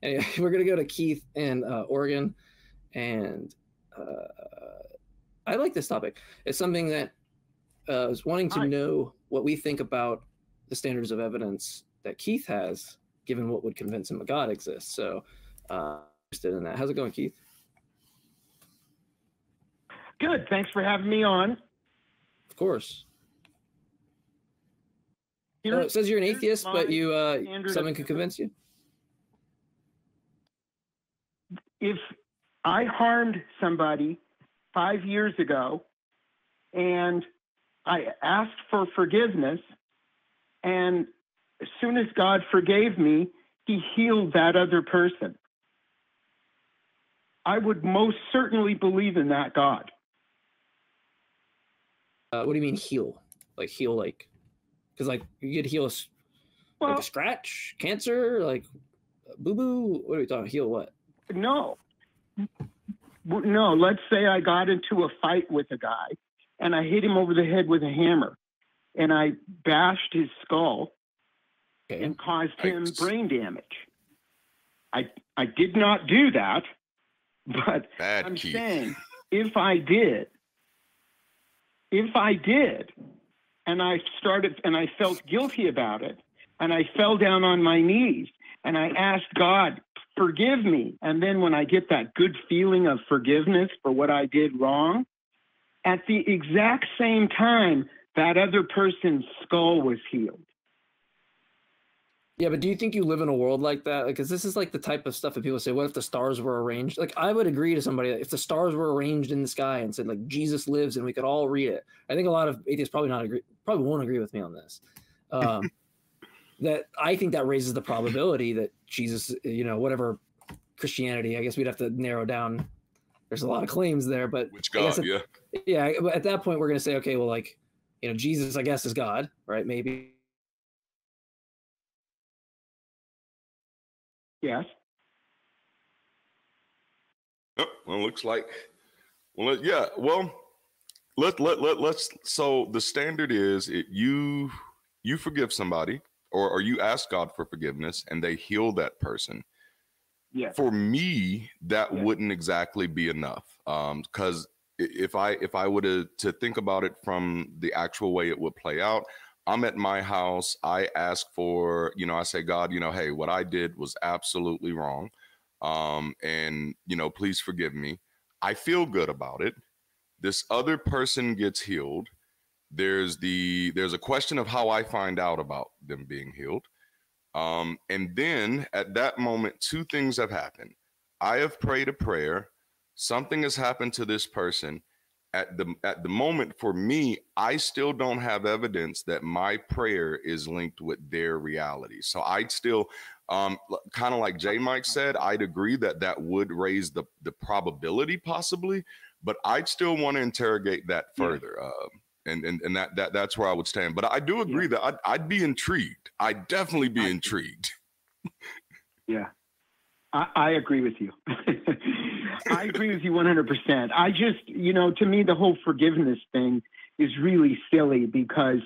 Anyway, we're gonna go to Keith in Oregon, and I like this topic. It's something that I was wanting to know what we think about the standards of evidence that Keith has, given what would convince him a God exists. So, interested in that. How's it going, Keith? Good. Thanks for having me on. Of course. It says you're an atheist, but you something could convince you. If I harmed somebody 5 years ago and I asked for forgiveness, and as soon as God forgave me, he healed that other person, I would most certainly believe in that God. What do you mean heal? Like heal, like, because like you could heal like a scratch, cancer, like boo boo. What are we talking? Heal what? No. Let's say I got into a fight with a guy and I hit him over the head with a hammer and I bashed his skull and caused him brain damage. I did not do that, but I'm saying if I did, and I felt guilty about it, and I fell down on my knees, and I asked God, forgive me. And then when I get that good feeling of forgiveness for what I did wrong, at the exact same time, that other person's skull was healed. Yeah, but do you think you live in a world like that? Because this is like the type of stuff that people say, what if the stars were arranged? Like, I would agree to somebody that if the stars were arranged in the sky and said, like, Jesus lives and we could all read it. I think a lot of atheists probably won't agree with me on this. That I think that raises the probability that Jesus, whatever Christianity, I guess we'd have to narrow down. There's a lot of claims there, but which God, yeah. But at that point, we're going to say, okay, well, like, Jesus, I guess, is God, right? Maybe. Yes. Oh, well, looks like, yeah. Well, let's. So the standard is you forgive somebody, or you ask God for forgiveness, and they heal that person. Yeah. For me, that wouldn't exactly be enough. Because if I were to think about it from the actual way it would play out, I'm at my house. I ask for, I say, God, hey, what I did was absolutely wrong. And, please forgive me. I feel good about it. This other person gets healed. There's a question of how I find out about them being healed. And then at that moment, two things have happened. I have prayed a prayer. Something has happened to this person. At the moment, for me, I still don't have evidence that my prayer is linked with their reality. So I'd still, kind of like JMike said, I'd agree that would raise the probability possibly, but I'd still want to interrogate that further. And that's where I would stand. But I do agree that I'd be intrigued. I'd definitely be intrigued. Yeah, I agree with you. I agree with you 100%. I just, to me, the whole forgiveness thing is really silly because,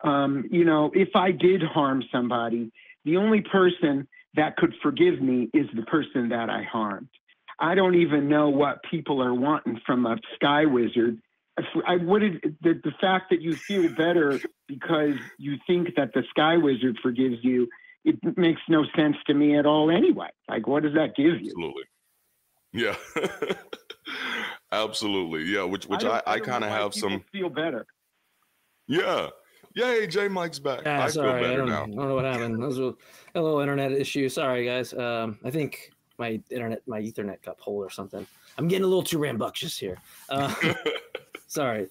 if I did harm somebody, the only person that could forgive me is the person that I harmed. I don't even know what people are wanting from a sky wizard. The fact that you feel better because you think that the sky wizard forgives you, it makes no sense to me at all anyway. Like, what does that give you? Absolutely. Yeah. Absolutely. Yeah. Which I kind of have some feel better. Yeah. Yay, JMike's back. Yeah, I sorry, feel better now. I don't know what happened. That was a little internet issue. Sorry, guys. I think my Ethernet got pulled or something. I'm getting a little too rambunctious here. Sorry.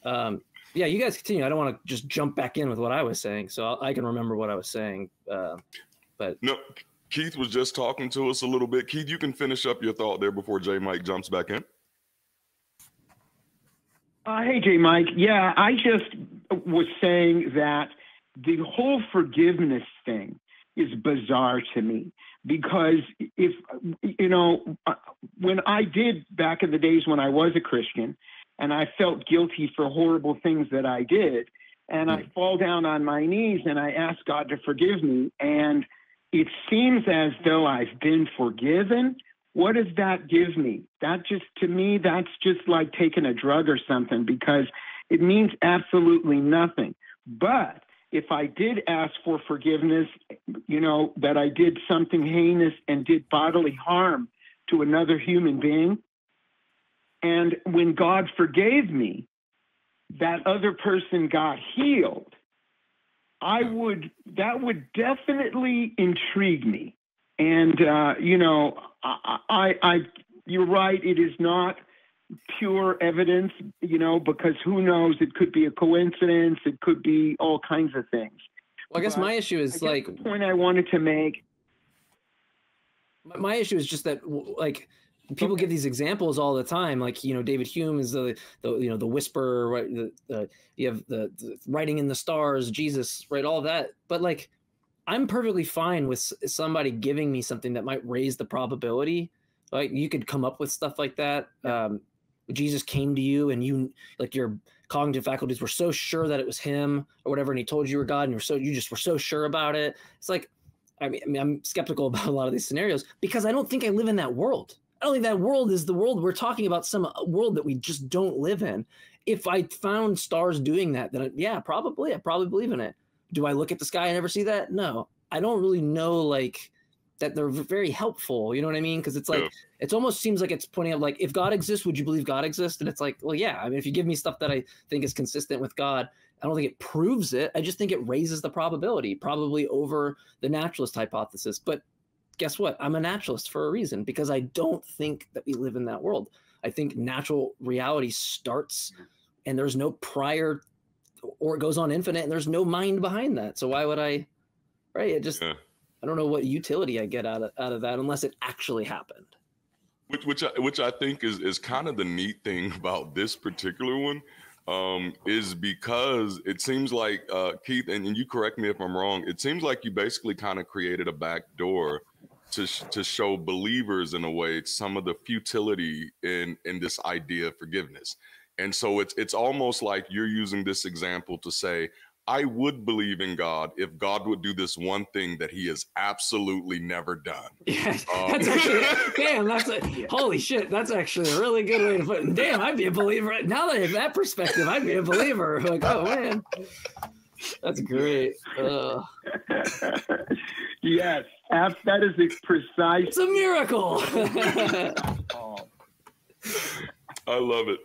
Yeah, you guys continue. I don't want to just jump back in with what I was saying, so I can remember what I was saying. But no, Keith was just talking to us a little bit. Keith, you can finish up your thought there before JMike jumps back in. Hey, JMike. Yeah, I just was saying that the whole forgiveness thing is bizarre to me because if, when I did back in the days when I was a Christian and I felt guilty for horrible things that I did, and I fall down on my knees and I ask God to forgive me, and it seems as though I've been forgiven. What does that give me? That just, to me, that's just like taking a drug or something, because it means absolutely nothing. But if I did ask for forgiveness, you know, that I did something heinous and did bodily harm to another human being, and when God forgave me, that other person got healed, that would definitely intrigue me. And, you know, you're right. It is not pure evidence, you know, because who knows? It could be a coincidence. It could be all kinds of things. Well, I guess my issue is like the point I wanted to make. My issue is just that, like, people give these examples all the time, like, you know, David Hume is the you know, the whisperer, right? You have the writing in the stars, Jesus, right? All that. But like, I'm perfectly fine with somebody giving me something that might raise the probability. Like, you could come up with stuff like that. Jesus came to you and you, like, your cognitive faculties were so sure that it was him or whatever, and he told you were God, and you just were so sure about it. It's like, I mean, I'm skeptical about a lot of these scenarios because I don't think I live in that world. I don't think that world is the world we're talking about, some world that we just don't live in. If I found stars doing that, then I probably believe in it. Do I look at the sky and never see that? No, I don't really know, like, that they're very helpful. You know what I mean? Because it's like, it almost seems like it's pointing out, like, if God exists, would you believe God exists? And it's like, well, yeah. I mean, if you give me stuff that I think is consistent with God, I don't think it proves it. I just think it raises the probability, probably over the naturalist hypothesis. But guess what? I'm a naturalist for a reason, because I don't think that we live in that world. I think natural reality starts and there's no prior, or it goes on infinite and there's no mind behind that. So why would I, right? It just, I don't know what utility I get out of that unless it actually happened. Which I think is kind of the neat thing about this particular one, is because it seems like, Keith, and you correct me if I'm wrong, it seems like you basically kind of created a back door to show believers, in a way, some of the futility in this idea of forgiveness. And so it's almost like you're using this example to say, I would believe in God if God would do this one thing that he has absolutely never done. Yeah, that's actually, damn, holy shit, that's actually a really good way to put it. Damn, I'd be a believer. Now that I have that perspective, I'd be a believer. Like, oh, man. That's great. Yes, that is a precise. It's a miracle. I love it.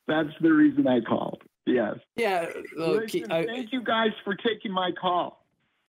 That's the reason I called. Yes. Yeah. Listen, thank you guys for taking my call.